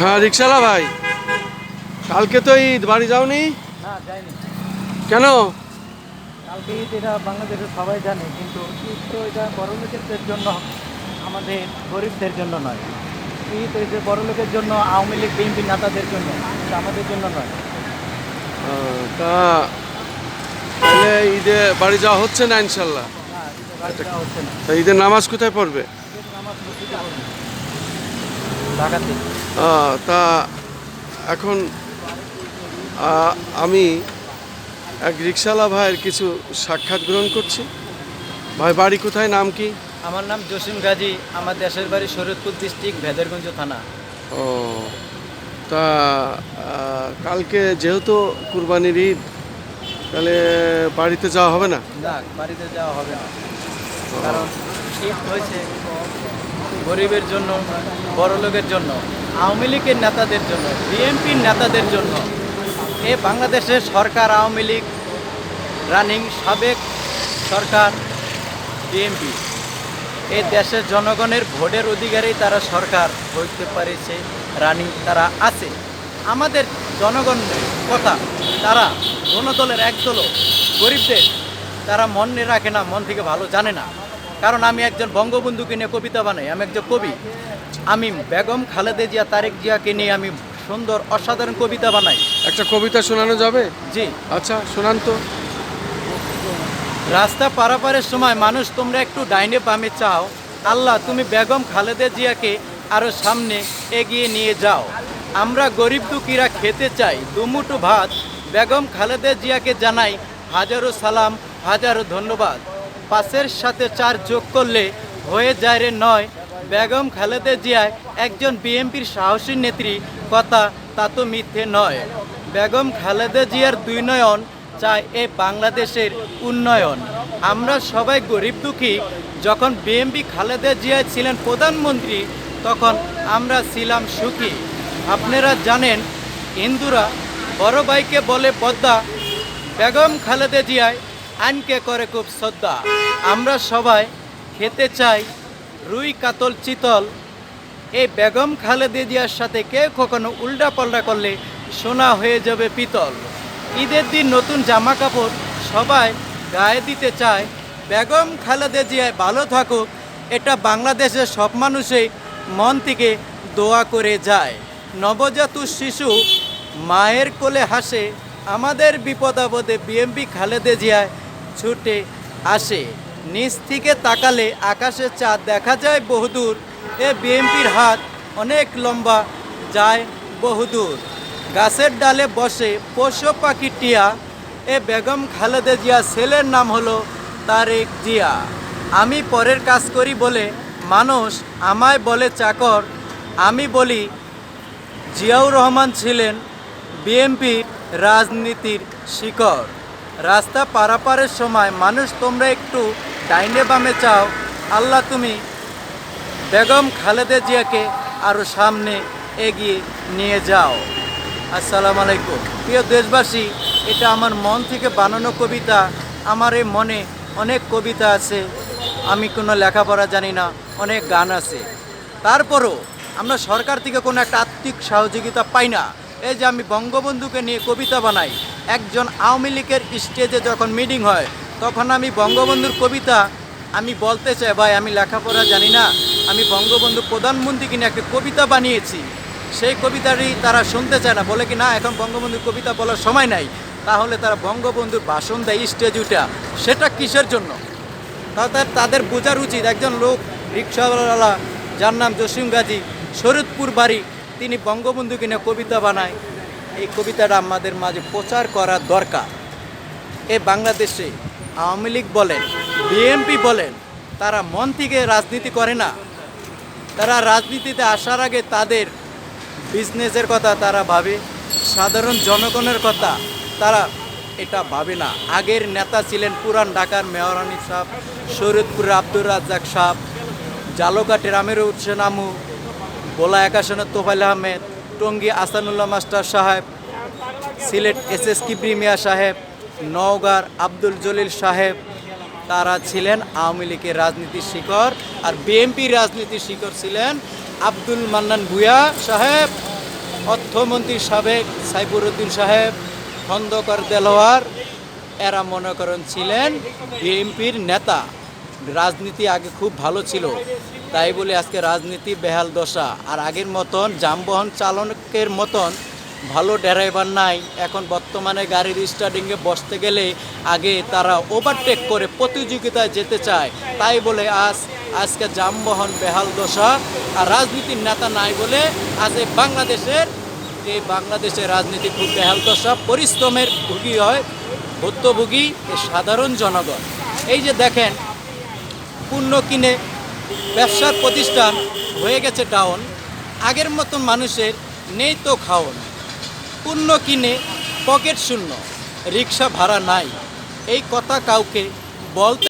হ্যাঁ, রিক্সাওয়ালা ভাই, কালকে তো ঈদ, বাড়ি যাওনি? না, যাইনি। কেন? কালকে ঈদ, এটা বাংলাদেশের সবাই জানে, কিন্তু ঈদ তো এটা বড়লোকের জন্য, আমাদের গরিবদের জন্য নয়। ঈদ হয়েছে বড়লোকের জন্য, আওয়ামী লীগ বিএনপি নেতাদের জন্য, এটা আমাদের জন্য নয়। তা তাহলে ঈদে বাড়ি যাওয়া হচ্ছে না ইনশাল্লাহ? না, ঈদে বাড়ি যাওয়া হচ্ছে না। তা ঈদের নামাজ কোথায় পড়বে? ঈদের নামাজ মসজিদে পড়বে, ঢাকাতে। তা এখন আমি এক রিক্সাওয়ালা ভাইয়ের কিছু সাক্ষাৎ গ্রহণ করছি। ভাই, বাড়ি কোথায়, নাম কি? আমার নাম জসিম গাজী, আমার দেশের বাড়ি শরীয়তপুর ডিস্ট্রিক্ট, ভেদেরগঞ্জ থানা। ও, তা কালকে যেহেতু কুরবানির ঈদ, তাহলে বাড়িতে যাওয়া হবে না? না, বাড়িতে যাওয়া হবে না, কারণ ঈদ হয়েছে গরিবের জন্য, বড়লোকের জন্য, আওয়ামী লীগের নেতাদের জন্য, বিএনপির নেতাদের জন্য। এ বাংলাদেশের সরকার আওয়ামী লীগ রানিং, সাবেক সরকার বিএনপি। এই দেশের জনগণের ভোটের অধিকারী তারা সরকার হইতে পারেছে, রানিং তারা আছে। আমাদের জনগণের কথা তারা কোনো দলের একদলও গরিবদের তারা মনে রাখে না, মন থেকে ভালো জানে না। কারণ আমি একজন বঙ্গবন্ধুকে নিয়ে কবিতা বানাই, আমি একজন কবি। আমি বেগম খালেদা জিয়া, তারেক জিয়াকে নিয়ে আমি সুন্দর অসাধারণ কবিতা বানাই। একটা কবিতা শোনানো যাবে? জি। আচ্ছা, শোনান তো। রাস্তা পারাপারের সময় মানুষ তোমরা একটু ডাইনে বামে চাও, আল্লাহ তুমি বেগম খালেদা জিয়াকে আরও সামনে এগিয়ে নিয়ে যাও। আমরা গরিব দুঃখীরা খেতে চাই দুমুঠো ভাত, বেগম খালেদা জিয়াকে জানাই হাজারো সালাম, হাজারো ধন্যবাদ। পাঁচের সাথে চার যোগ করলে হয়ে যায় রে নয়, বেগম খালেদা জিয়া একজন বিএনপির সাহসী নেত্রী, কথা তা তো মিথ্যে নয়। বেগম খালেদা জিয়ার দুই নয়ন চায় এ বাংলাদেশের উন্নয়ন। আমরা সবাই গরিব দুঃখী, যখন বিএনপি খালেদা জিয়া ছিলেন প্রধানমন্ত্রী, তখন আমরা ছিলাম সুখী। আপনারা জানেন হিন্দুরা বড় ভাইকে বলে বদ্দা, বেগম খালেদা জিয়ায় আইনকে করে খুব শ্রদ্ধা। আমরা সবাই খেতে চাই রুই কাতল চিতল, এই বেগম খালেদা জিয়ার সাথে কেউ কখনো উল্টা পাল্টা করলে সোনা হয়ে যাবে পিতল। ঈদের দিন নতুন জামা কাপড় সবাই গায়ে দিতে চায়, বেগম খালেদা জিয়ায় ভালো থাকুক, এটা বাংলাদেশের সব মানুষই মন থেকে দোয়া করে যায়। নবজাত শিশু মায়ের কোলে হাসে, আমাদের বিপদ আপদে বিএনপি খালেদা জিয়ায় ছুটে আসে। নিচ থেকে তাকালে আকাশের চাঁদ দেখা যায় বহুদূর, এ বিএনপির হাত অনেক লম্বা, যায় বহুদূর। গাছের ডালে বসে পশু পাখি টিয়া, এ বেগম খালেদা জিয়া ছেলের নাম হলো তারেক জিয়া। আমি পরের কাজ করি বলে মানুষ আমায় বলে চাকর, আমি বলি জিয়াউর রহমান ছিলেন বিএনপির রাজনীতির শিকড়। রাস্তা পারাপারের সময় মানুষ তোমরা একটু ডাইনে বামে চাও, আল্লাহ তুমি বেগম খালেদা জিয়াকে আরও সামনে এগিয়ে নিয়ে যাও। আসসালামু আলাইকুম। প্রিয় দেশবাসী, এটা আমার মন থেকে বানানো কবিতা। আমার এই মনে অনেক কবিতা আছে, আমি কোনো লেখাপড়া জানি না, অনেক গান আছে। তারপরও আমরা সরকার থেকে কোনো একটা আর্থিক সহযোগিতা পাই না। এই যে আমি বঙ্গবন্ধুকে নিয়ে কবিতা বানাই, একজন আওয়ামী লীগের স্টেজে যখন মিটিং হয়, তখন আমি বঙ্গবন্ধুর কবিতা আমি বলতে চাই, ভাই আমি লেখাপড়া জানি না, আমি বঙ্গবন্ধু প্রধানমন্ত্রীকে নিয়ে একটা কবিতা বানিয়েছি। সেই কবিতাটি তারা শুনতে চায় না, বলে কি না এখন বঙ্গবন্ধুর কবিতা বলার সময় নাই। তাহলে তারা বঙ্গবন্ধুর ভাষণ দেয় স্টেজ উঠা, সেটা কিসের জন্য? তাদের বোঝার উচিত। একজন লোক রিক্সাওয়ালা, যার নাম জসিম গাজী, শরীয়তপুর বাড়ি, তিনি বঙ্গবন্ধুকে নিয়ে কবিতা বানায়। এই কবিতাটা আমাদের মাঝে প্রচার করা দরকার। এ বাংলাদেশে আওয়ামী লীগ বলেন, বিএনপি বলেন, তারা মন থেকে রাজনীতি করে না। তারা রাজনীতিতে আসার আগে তাদের বিজনেসের কথা তারা ভাবে, সাধারণ জনগণের কথা তারা এটা ভাবে না। আগের নেতা ছিলেন পুরান ঢাকার মেয়র হানিফ সাহেব, শরীয়তপুরের আব্দুর রাজ্জাক সাহেব, জালকাঠির আমির হোসেন আমু, ভোলা একাশনের তোফাইল আহমেদ, টঙ্গী আসানুল্লাহ মাস্টার সাহেব, সিলেট এস কিবরি মিয়া সাহেব, নওগাঁর আব্দুল জলিল সাহেব, তারা ছিলেন আওয়ামী লীগের রাজনীতির শিকড়। আর বিএনপির রাজনীতির শিকড় ছিলেন আব্দুল মান্নান ভূঁইয়া সাহেব, অর্থমন্ত্রী সাবেক সাইফুরউদ্দিন সাহেব, খন্দকার দেলোয়ার, এরা মনে করেন ছিলেন বিএনপির নেতা। রাজনীতি আগে খুব ভালো ছিল, তাই বলে আজকে রাজনীতি বেহাল দশা। আর আগের মতন যানবাহন চালকের মতন ভালো ড্রাইভার নাই। এখন বর্তমানে গাড়ির স্টার্টিংয়ে বসতে গেলে আগে তারা ওভারটেক করে প্রতিযোগিতায় যেতে চায়, তাই বলে আজকে যানবাহন বেহাল দশা। আর রাজনীতির নেতা নাই বলে আজ এই বাংলাদেশের রাজনীতি খুব বেহাল দশা। পরিশ্রমের ভুগি হয় ভুক্তভোগী এই সাধারণ জনগণ। এই যে দেখেন, পণ্য কিনে ব্যবসার প্রতিষ্ঠান হয়ে গেছে ডাউন। আগের মতো মানুষের নেই তো খাওন। পণ্য কিনে পকেট শূন্য, রিক্সা ভাড়া নাই। এই কথা কাউকে বলতে